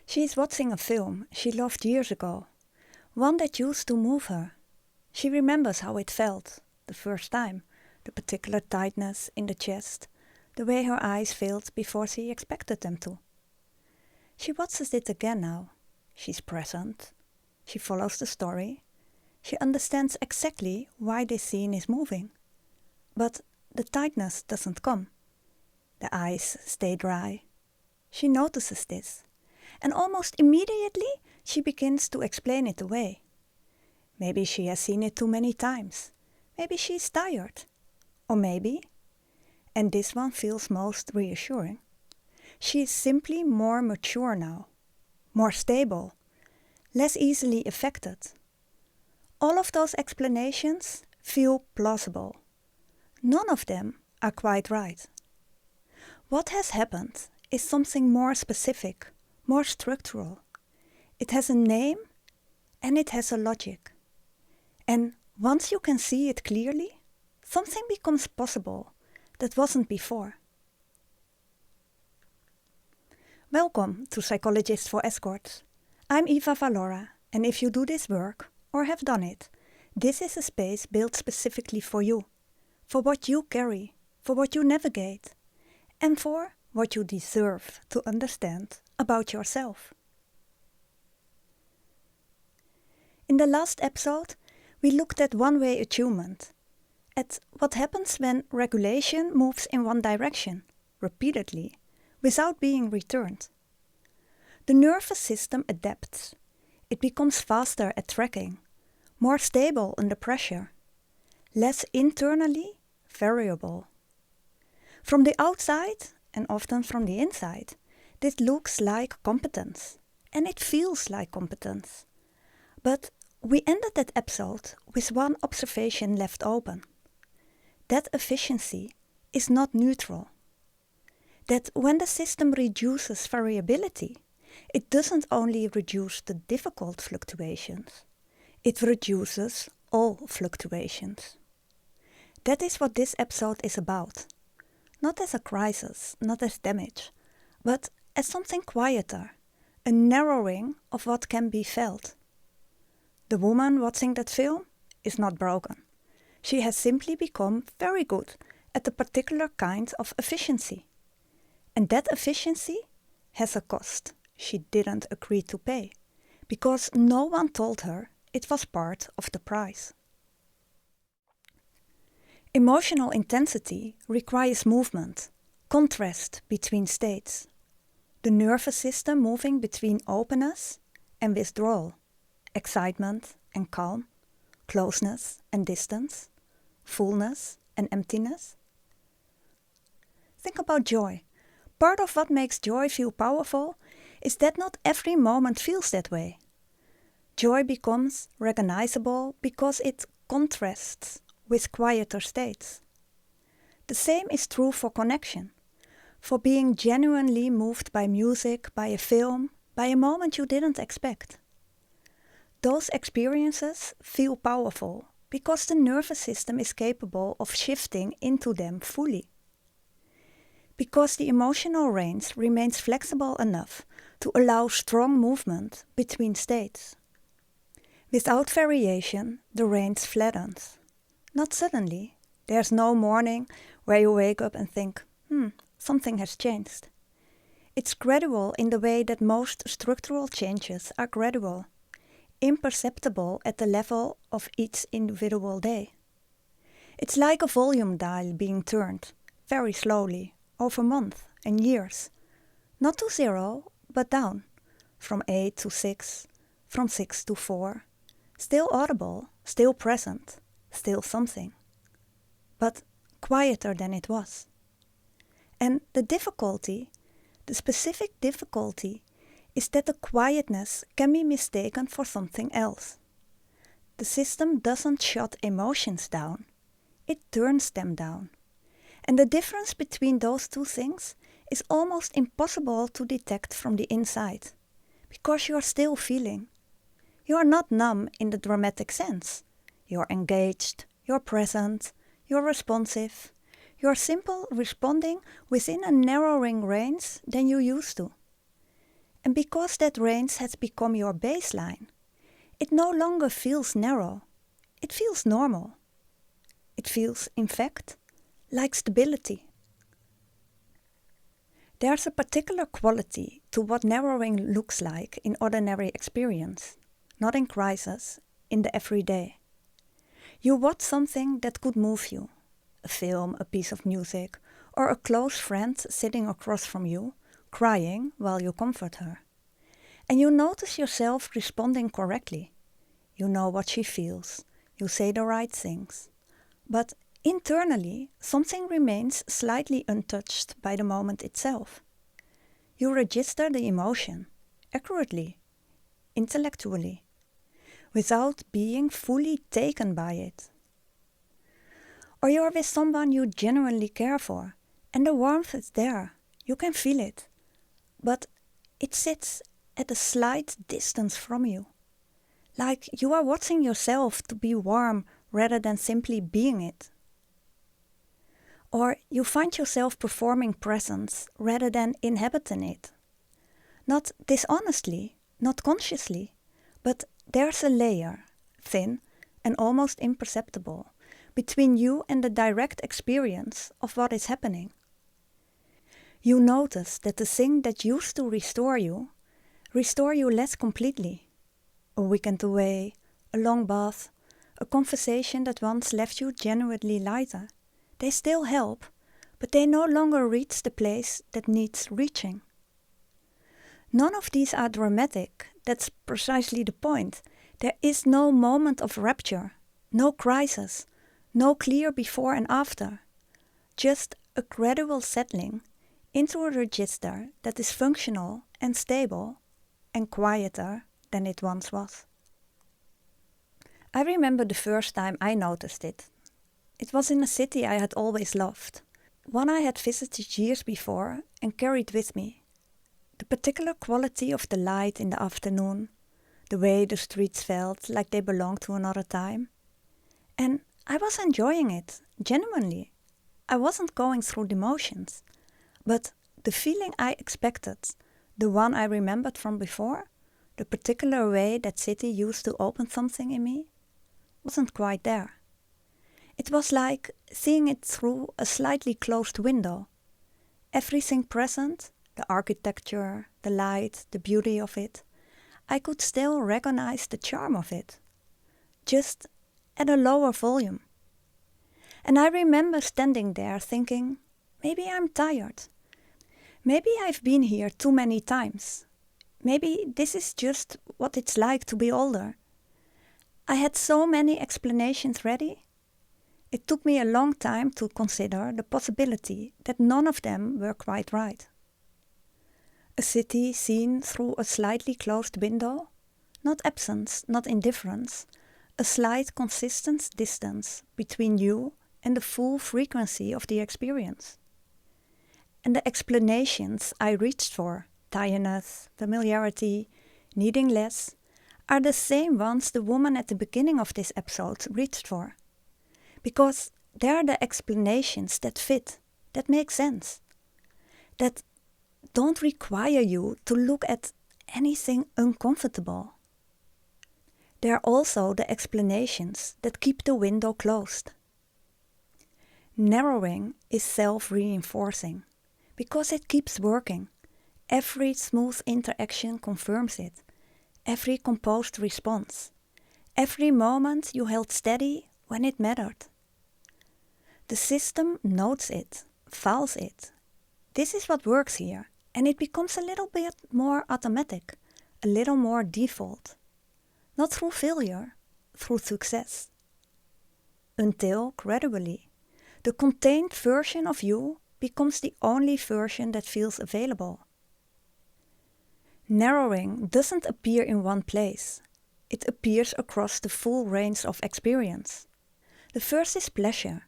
She is watching a film she loved years ago, one that used to move her. She remembers how it felt, the first time, the particular tightness in the chest, the way her eyes filled before she expected them to. She watches it again now. She's present. She follows the story. She understands exactly why this scene is moving. But the tightness doesn't come. The eyes stay dry. She notices this, and almost immediately she begins to explain it away. Maybe she has seen it too many times. Maybe she's tired. Or maybe, and this one feels most reassuring, she is simply more mature now, more stable, less easily affected. All of those explanations feel plausible. None of them are quite right. What has happened is something more specific, more structural. It has a name and it has a logic. And once you can see it clearly, something becomes possible that wasn't before. Welcome to Psychologists for Escorts. I'm Eva Valora, and if you do this work, or have done it, this is a space built specifically for you, for what you carry, for what you navigate, and for what you deserve to understand about yourself. In the last episode, we looked at one-way attunement, at what happens when regulation moves in one direction, repeatedly, without being returned. The nervous system adapts. It becomes faster at tracking, more stable under pressure, less internally variable. From the outside, and often from the inside, this looks like competence, and it feels like competence. But we ended that episode with one observation left open. That efficiency is not neutral. That when the system reduces variability, it doesn't only reduce the difficult fluctuations, it reduces all fluctuations. That is what this episode is about. Not as a crisis, not as damage, but as something quieter, a narrowing of what can be felt. The woman watching that film is not broken. She has simply become very good at a particular kind of efficiency. And that efficiency has a cost she didn't agree to pay, because no one told her it was part of the price. Emotional intensity requires movement, contrast between states. The nervous system moving between openness and withdrawal, excitement and calm, closeness and distance, fullness and emptiness. Think about joy. Part of what makes joy feel powerful is that not every moment feels that way. Joy becomes recognizable because it contrasts with quieter states. The same is true for connection, for being genuinely moved by music, by a film, by a moment you didn't expect. Those experiences feel powerful because the nervous system is capable of shifting into them fully. Because the emotional range remains flexible enough to allow strong movement between states. Without variation, the range flattens. Not suddenly. There's no morning where you wake up and think, something has changed. It's gradual in the way that most structural changes are gradual, imperceptible at the level of each individual day. It's like a volume dial being turned, very slowly, over months and years. Not to 0, but down, from 8 to 6, from 6 to 4. Still audible, still present, still something. But quieter than it was. And the difficulty, the specific difficulty, is that the quietness can be mistaken for something else. The system doesn't shut emotions down, it turns them down. And the difference between those two things is almost impossible to detect from the inside, because you're still feeling. You're not numb in the dramatic sense. You're engaged, you're present, you're responsive. You're simply responding within a narrowing range than you used to. And because that range has become your baseline, it no longer feels narrow. It feels normal. It feels, in fact, like stability. There's a particular quality to what narrowing looks like in ordinary experience, not in crisis, in the everyday. You watch something that could move you, a film, a piece of music, or a close friend sitting across from you, crying while you comfort her. And you notice yourself responding correctly. You know what she feels, you say the right things. But internally, something remains slightly untouched by the moment itself. You register the emotion, accurately, intellectually, without being fully taken by it. Or you're with someone you genuinely care for, and the warmth is there, you can feel it, but it sits at a slight distance from you. Like you are watching yourself to be warm rather than simply being it. Or you find yourself performing presence rather than inhabiting it. Not dishonestly, not consciously, but there's a layer, thin and almost imperceptible, between you and the direct experience of what is happening. You notice that the thing that used to restore you less completely. A weekend away, a long bath, a conversation that once left you genuinely lighter. They still help, but they no longer reach the place that needs reaching. None of these are dramatic, that's precisely the point. There is no moment of rapture, no crisis, no clear before and after. Just a gradual settling into a register that is functional and stable and quieter than it once was. I remember the first time I noticed it. It was in a city I had always loved, one I had visited years before and carried with me. The particular quality of the light in the afternoon, the way the streets felt like they belonged to another time. And I was enjoying it, genuinely. I wasn't going through the motions, but the feeling I expected, the one I remembered from before, the particular way that city used to open something in me, wasn't quite there. It was like seeing it through a slightly closed window. Everything present, the architecture, the light, the beauty of it, I could still recognize the charm of it, just at a lower volume. And I remember standing there thinking, maybe I'm tired. Maybe I've been here too many times. Maybe this is just what it's like to be older. I had so many explanations ready. It took me a long time to consider the possibility that none of them were quite right. A city seen through a slightly closed window, not absence, not indifference, a slight consistent distance between you and the full frequency of the experience. And the explanations I reached for, tiredness, familiarity, needing less, are the same ones the woman at the beginning of this episode reached for. Because they're the explanations that fit, that make sense, that don't require you to look at anything uncomfortable. They're also the explanations that keep the window closed. Narrowing is self-reinforcing because it keeps working. Every smooth interaction confirms it. Every composed response. Every moment you held steady when it mattered. The system notes it, files it. This is what works here, and it becomes a little bit more automatic, a little more default. Not through failure, through success. Until, gradually, the contained version of you becomes the only version that feels available. Narrowing doesn't appear in one place. It appears across the full range of experience. The first is pleasure,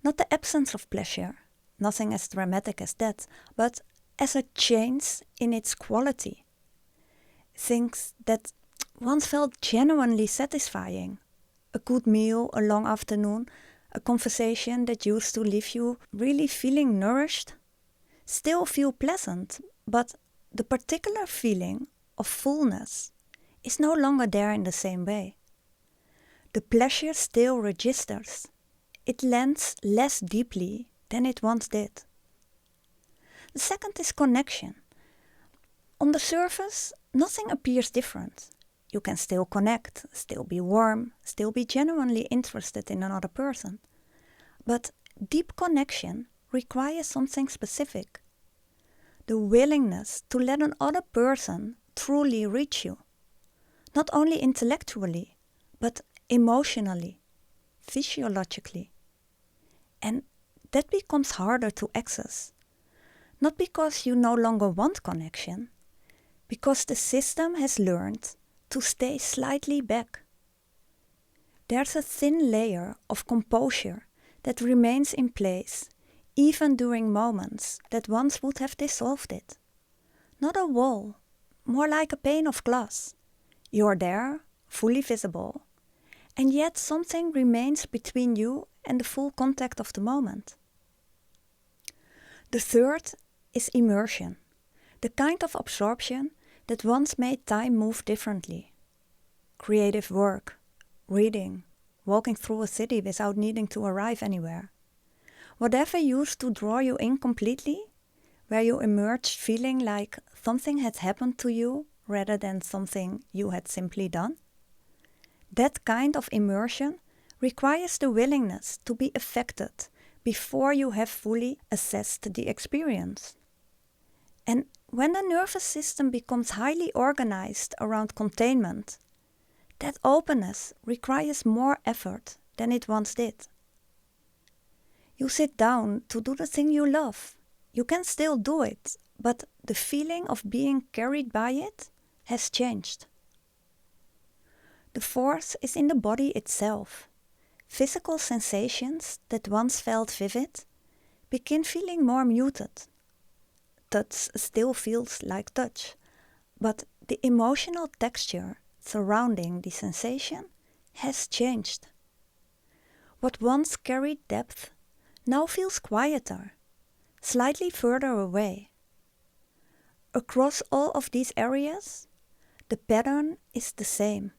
not the absence of pleasure, nothing as dramatic as that, but as a change in its quality. Things that once felt genuinely satisfying. A good meal, a long afternoon, a conversation that used to leave you really feeling nourished, still feel pleasant, but the particular feeling of fullness is no longer there in the same way. The pleasure still registers. It lands less deeply than it once did. The second is connection. On the surface, nothing appears different. You can still connect, still be warm, still be genuinely interested in another person. But deep connection requires something specific. The willingness to let another person truly reach you. Not only intellectually, but emotionally, physiologically. And that becomes harder to access. Not because you no longer want connection, because the system has learned to stay slightly back. There's a thin layer of composure that remains in place even during moments that once would have dissolved it. Not a wall, more like a pane of glass. You're there, fully visible, and yet something remains between you and the full contact of the moment. The third is immersion, the kind of absorption that once made time move differently. Creative work, reading, walking through a city without needing to arrive anywhere. Whatever used to draw you in completely, where you emerged feeling like something had happened to you rather than something you had simply done. That kind of immersion requires the willingness to be affected before you have fully assessed the experience. And when the nervous system becomes highly organized around containment, that openness requires more effort than it once did. You sit down to do the thing you love. You can still do it, but the feeling of being carried by it has changed. The fourth is in the body itself. Physical sensations that once felt vivid begin feeling more muted. Touch still feels like touch, but the emotional texture surrounding the sensation has changed. What once carried depth now feels quieter, slightly further away. Across all of these areas, the pattern is the same.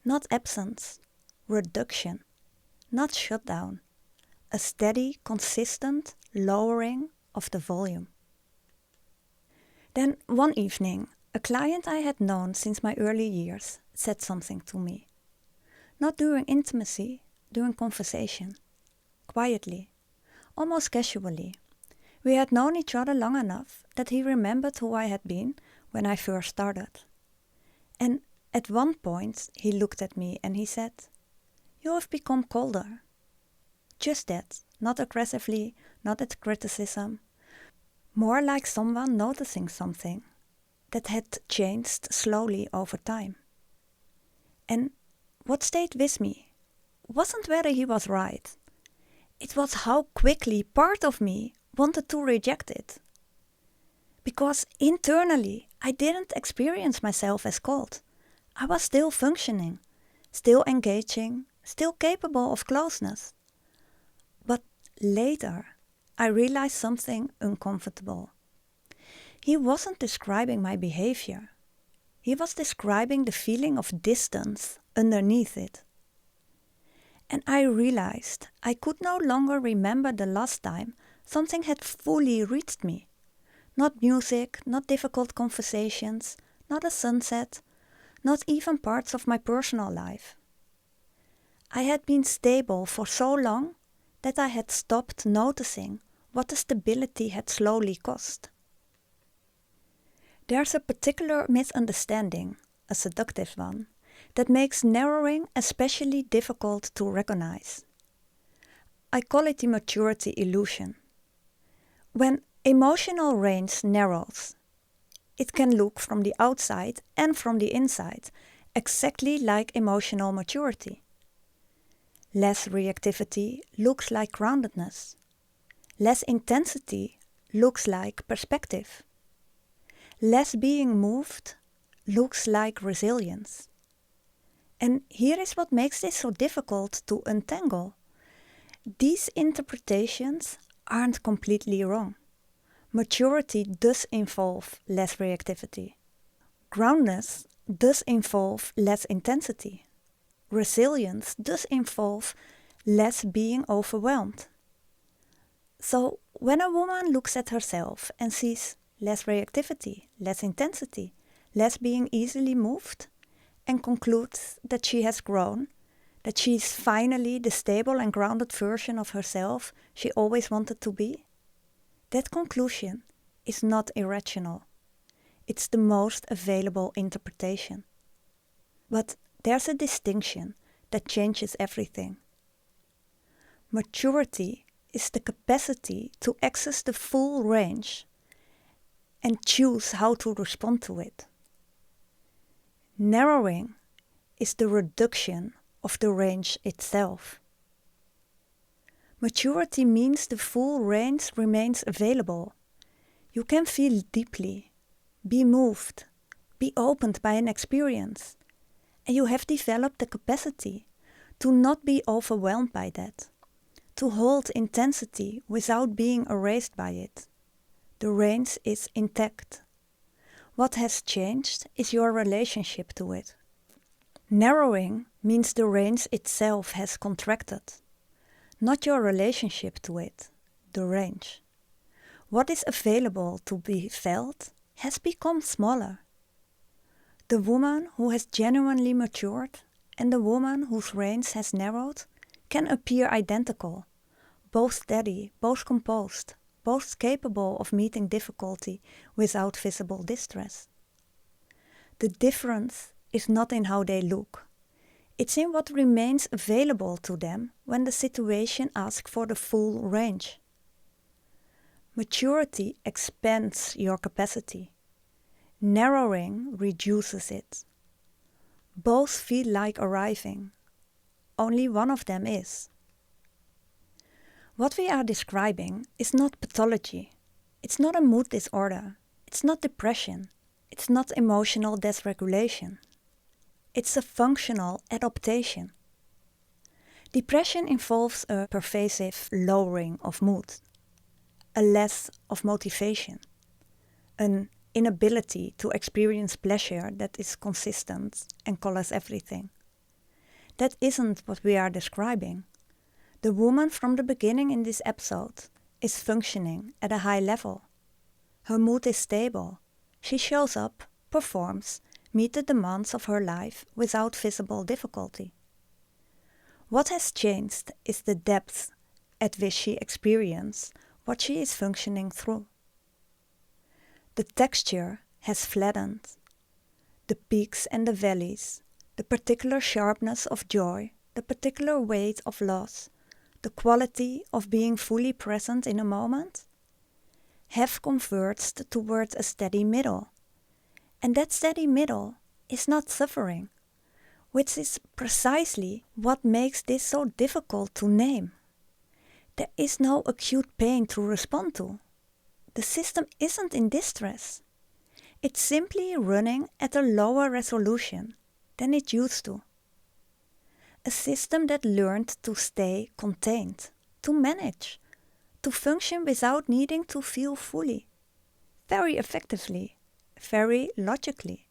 Not absence, reduction, not shutdown. A steady, consistent lowering of the volume. Then one evening, a client I had known since my early years said something to me. Not during intimacy, during conversation. Quietly, almost casually. We had known each other long enough that he remembered who I had been when I first started. And at one point he looked at me and he said, "You have become colder." Just that, not aggressively, not at criticism. More like someone noticing something that had changed slowly over time. And what stayed with me wasn't whether he was right. It was how quickly part of me wanted to reject it. Because internally, I didn't experience myself as cold. I was still functioning, still engaging, still capable of closeness. But later, I realized something uncomfortable. He wasn't describing my behavior. He was describing the feeling of distance underneath it. And I realized I could no longer remember the last time something had fully reached me. Not music, not difficult conversations, not a sunset, not even parts of my personal life. I had been stable for so long that I had stopped noticing what the stability had slowly cost. There's a particular misunderstanding, a seductive one, that makes narrowing especially difficult to recognize. I call it the maturity illusion. When emotional range narrows, it can look from the outside and from the inside exactly like emotional maturity. Less reactivity looks like groundedness. Less intensity looks like perspective. Less being moved looks like resilience. And here is what makes this so difficult to untangle. These interpretations aren't completely wrong. Maturity does involve less reactivity. Groundedness does involve less intensity. Resilience does involve less being overwhelmed. So when a woman looks at herself and sees less reactivity, less intensity, less being easily moved, and concludes that she has grown, that she is finally the stable and grounded version of herself she always wanted to be, that conclusion is not irrational. It's the most available interpretation. But there's a distinction that changes everything. Maturity is the capacity to access the full range and choose how to respond to it. Narrowing is the reduction of the range itself. Maturity means the full range remains available. You can feel deeply, be moved, be opened by an experience, and you have developed the capacity to not be overwhelmed by that, to hold intensity without being erased by it. The range is intact. What has changed is your relationship to it. Narrowing means the range itself has contracted, not your relationship to it, the range. What is available to be felt has become smaller. The woman who has genuinely matured and the woman whose range has narrowed can appear identical, both steady, both composed, both capable of meeting difficulty without visible distress. The difference is not in how they look. It's in what remains available to them when the situation asks for the full range. Maturity expands your capacity. Narrowing reduces it. Both feel like arriving. Only one of them is. What we are describing is not pathology. It's not a mood disorder. It's not depression. It's not emotional dysregulation. It's a functional adaptation. Depression involves a pervasive lowering of mood, a less of motivation, an inability to experience pleasure that is consistent and colors everything. That isn't what we are describing. The woman from the beginning in this episode is functioning at a high level. Her mood is stable. She shows up, performs, meets the demands of her life without visible difficulty. What has changed is the depth at which she experiences what she is functioning through. The texture has flattened. The peaks and the valleys, the particular sharpness of joy, the particular weight of loss, the quality of being fully present in a moment, have converged towards a steady middle. And that steady middle is not suffering, which is precisely what makes this so difficult to name. There is no acute pain to respond to. The system isn't in distress. It's simply running at a lower resolution than it used to. A system that learned to stay contained, to manage, to function without needing to feel fully, very effectively, very logically,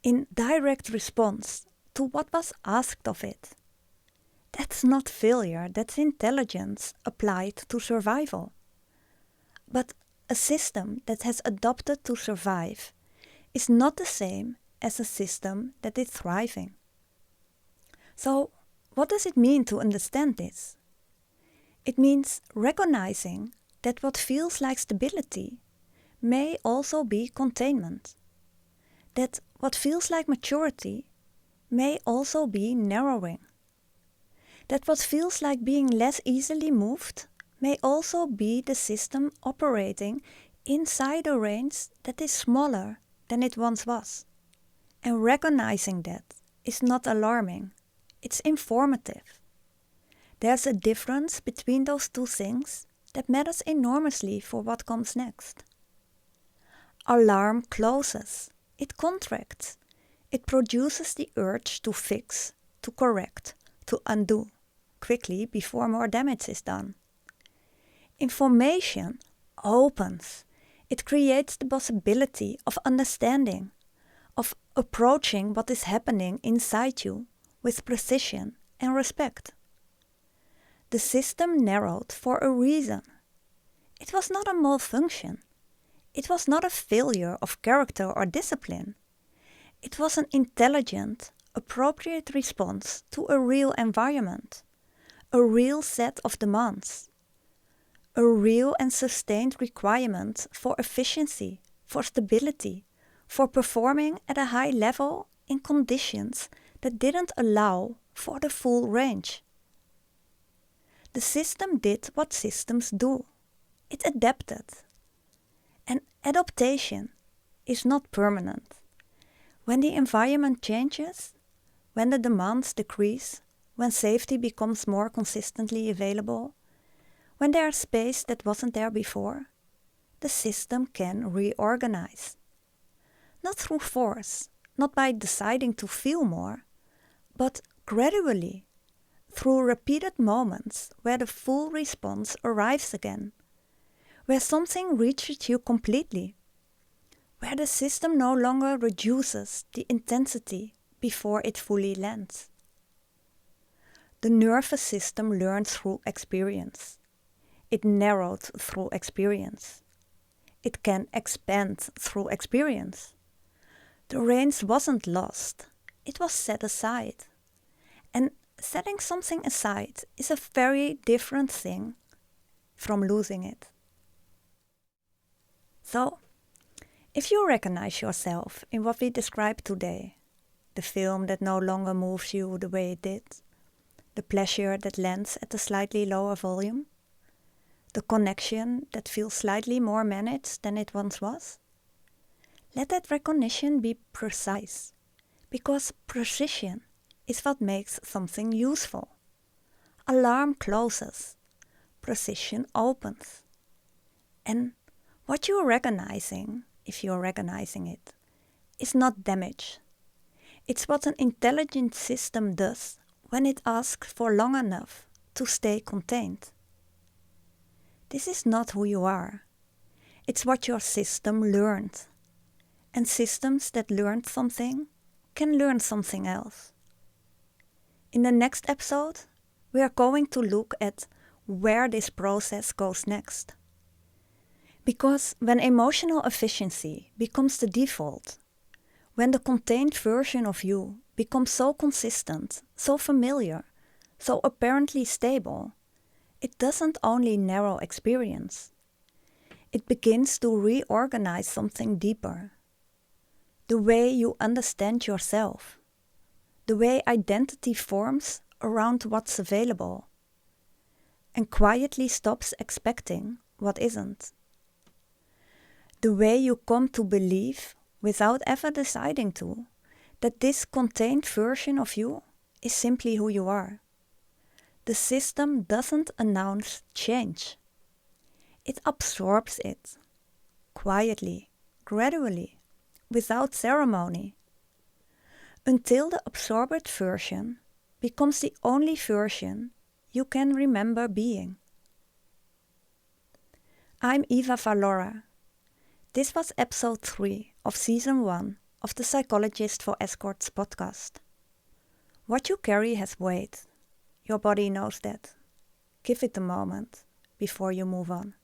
in direct response to what was asked of it. That's not failure, that's intelligence applied to survival. But a system that has adapted to survive is not the same as a system that is thriving. So, what does it mean to understand this? It means recognizing that what feels like stability may also be containment. That what feels like maturity may also be narrowing. That what feels like being less easily moved may also be the system operating inside a range that is smaller than it once was. And recognizing that is not alarming, it's informative. There's a difference between those two things that matters enormously for what comes next. Alarm closes, it contracts, it produces the urge to fix, to correct, to undo, quickly before more damage is done. Information opens. It creates the possibility of understanding, of approaching what is happening inside you with precision and respect. The system narrowed for a reason. It was not a malfunction. It was not a failure of character or discipline. It was an intelligent, appropriate response to a real environment, a real set of demands, a real and sustained requirement for efficiency, for stability, for performing at a high level in conditions that didn't allow for the full range. The system did what systems do. It adapted. And adaptation is not permanent. When the environment changes, when the demands decrease, when safety becomes more consistently available, when there's space that wasn't there before, the system can reorganize. Not through force, not by deciding to feel more, but gradually, through repeated moments where the full response arrives again, where something reaches you completely, where the system no longer reduces the intensity before it fully lands. The nervous system learned through experience. It narrowed through experience. It can expand through experience. The range wasn't lost, it was set aside. And setting something aside is a very different thing from losing it. So, if you recognize yourself in what we described today, the film that no longer moves you the way it did, the pleasure that lands at a slightly lower volume, the connection that feels slightly more managed than it once was, let that recognition be precise, because precision is what makes something useful. Alarm closes, precision opens. And what you're recognizing, if you're recognizing it, is not damage. It's what an intelligent system does when it asks for long enough to stay contained. This is not who you are. It's what your system learned. And systems that learned something can learn something else. In the next episode, we are going to look at where this process goes next. Because when emotional efficiency becomes the default, when the contained version of you becomes so consistent, so familiar, so apparently stable, it doesn't only narrow experience. It begins to reorganize something deeper. The way you understand yourself, the way identity forms around what's available, and quietly stops expecting what isn't. The way you come to believe, without ever deciding to, that this contained version of you is simply who you are. The system doesn't announce change. It absorbs it, quietly, gradually, without ceremony, until the absorbed version becomes the only version you can remember being. I'm Eva Valora. This was episode 3 of season 1 of the Psychologist for Escorts podcast. What you carry has weight. Your body knows that. Give it a moment before you move on.